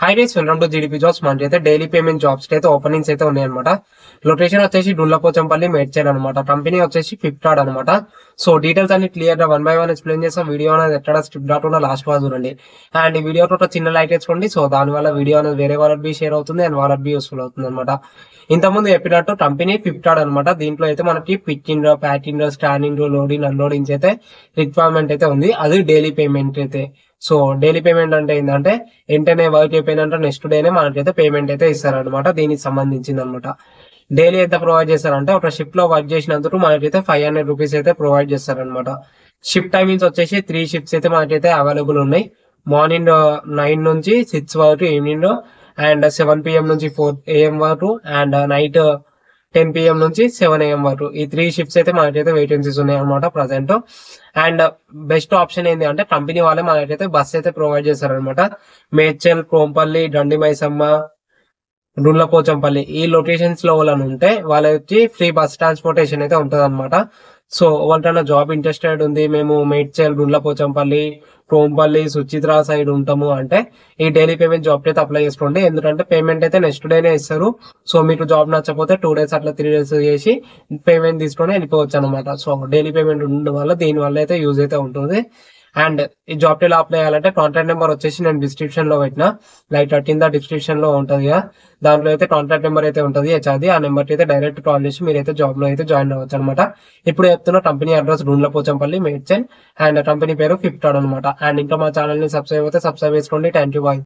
High రేస్ welcome to GDP jobs. మనకైతే daily payment jobs అయితే ఓపెనింగ్స్ అయితే ఉన్నాయన్నమాట. లొకేషన్ వచ్చేసి డుల్లపోచంపల్లి మేడ్చల్ అనమాట. కంపెనీ వచ్చేసి ఫ్లిప్కార్ట్ అనమాట. సో డీటెయిల్స్ అన్ని క్లియర్ గా వన్ బై వన్ ఎక్స్ప్లెయిన్ చేస్తాం. వీడియో అనేది ఎక్కడ స్కిప్ కాకుండా లాస్ట్ వరకు చూడండి. అండ్ ఈ వీడియో ఒక చిన్న లైక్ వేసుకోండి. సో దాని వల్ల వీడియో అనేది వేరే వాళ్ళకి బి షేర్ అవుతుంది అండ్ వాళ్ళకి బి యూస్ఫుల్ అవుతుంది అనమాట. ఇంతకుముందు చెప్పినట్టు కంపెనీ ఫ్లిప్కార్ట్ అనమాట. దీంట్లో అయితే మనకి పికింగ్, ప్యాకింగ్, స్కానింగ్, లోడింగ్, అన్లోడింగ్స్ అయితే రిక్వైర్మెంట్ అయితే ఉంది. అది డైలీ పేమెంట్ అయితే. సో డైలీ పేమెంట్ అంటే ఏంటంటే వెంటనే వర్క్ అయిపోయినంటే నెక్స్ట్ డేనే మనకైతే పేమెంట్ అయితే ఇస్తారనమాట. దీనికి సంబంధించింది అనమాట. డైలీ అయితే ప్రొవైడ్ చేస్తారంటే ఒక షిఫ్ట్ లో వర్క్ చేసినందుకు మనకైతే 500 రూపీస్ అయితే ప్రొవైడ్ చేస్తారనమాట. షిఫ్ట్ టైమింగ్స్ వచ్చేసి 3 షిఫ్ట్స్ అయితే మనకైతే అవైలబుల్ ఉన్నాయి. మార్నింగ్ 9 నుంచి 6 వరకు ఈవినింగ్, అండ్ 7 PM నుంచి 4 AM వరకు, అండ్ నైట్ 10 PM నుంచి 7 AM వరకు. ఈ 3 షిఫ్ట్స్ అయితే మనకైతే వేకెన్సీస్ ఉన్నాయి అనమాట ప్రజెంట్. అండ్ బెస్ట్ ఆప్షన్ ఏంటి అంటే కంపెనీ వాళ్ళే మనకైతే బస్ అయితే ప్రొవైడ్ చేస్తారనమాట. మేడ్చల్, కోంపల్లి, దండి మైసమ్మ, డుల్లపోచంపల్లి ఈ లొకేషన్స్ లో వాళ్ళని ఉంటే వాళ్ళకి ఫ్రీ బస్ ట్రాన్స్పోర్టేషన్ అయితే ఉంటది అనమాట. సో వాళ్ళకన్నా జాబ్ ఇంట్రెస్టెడ్ ఉంది, మేము మేడ్చల్, డుల్లపోచంపల్లి, కోంపల్లి, సుచిత్ర సైడ్ ఉంటాము అంటే ఈ డైలీ పేమెంట్ జాబ్ అయితే అప్లై చేసుకోండి. ఎందుకంటే పేమెంట్ అయితే నెక్స్ట్ డేనే ఇస్తారు. సో మీకు జాబ్ నచ్చకపోతే 2 డేస్ అట్లా 3 డేస్ చేసి పేమెంట్ తీసుకొని వెళ్ళిపోవచ్చు అనమాట. సో డైలీ పేమెంట్ ఉండడం వల్ల దీని వల్ల అయితే యూజ్ అయితే ఉంటుంది. అండ్ ఈ జాబ్ ఎలా అప్లై చేయాలంటే కాంటాక్ట్ నెంబర్ వచ్చేసి నేను డిస్క్రిప్షన్ లో పెట్టిన, లైక్ కింద డిస్క్రిప్షన్ లో ఉంటది కదా, దాంట్లో అయితే కాంటాక్ట్ నెంబర్ అయితే ఉంటుంది హెచ్ఆర్ది. ఆ నెంబర్ కి అయితే డైరెక్ట్ కాల్ చేసి మీరైతే జాబ్ లో అయితే జాయిన్ అవ్వచ్చు అనమాట. ఇప్పుడు చెప్తున్న company address Dullapochampalli Medchal, and company పేరు ఫ్లిప్కార్ట్ అనమాట. అండ్ ఇంకా మా ఛానల్ ని సబ్స్క్రైబ్ అయితే సబ్స్క్రైబ్ చేసుకోండి. Thank you, bye.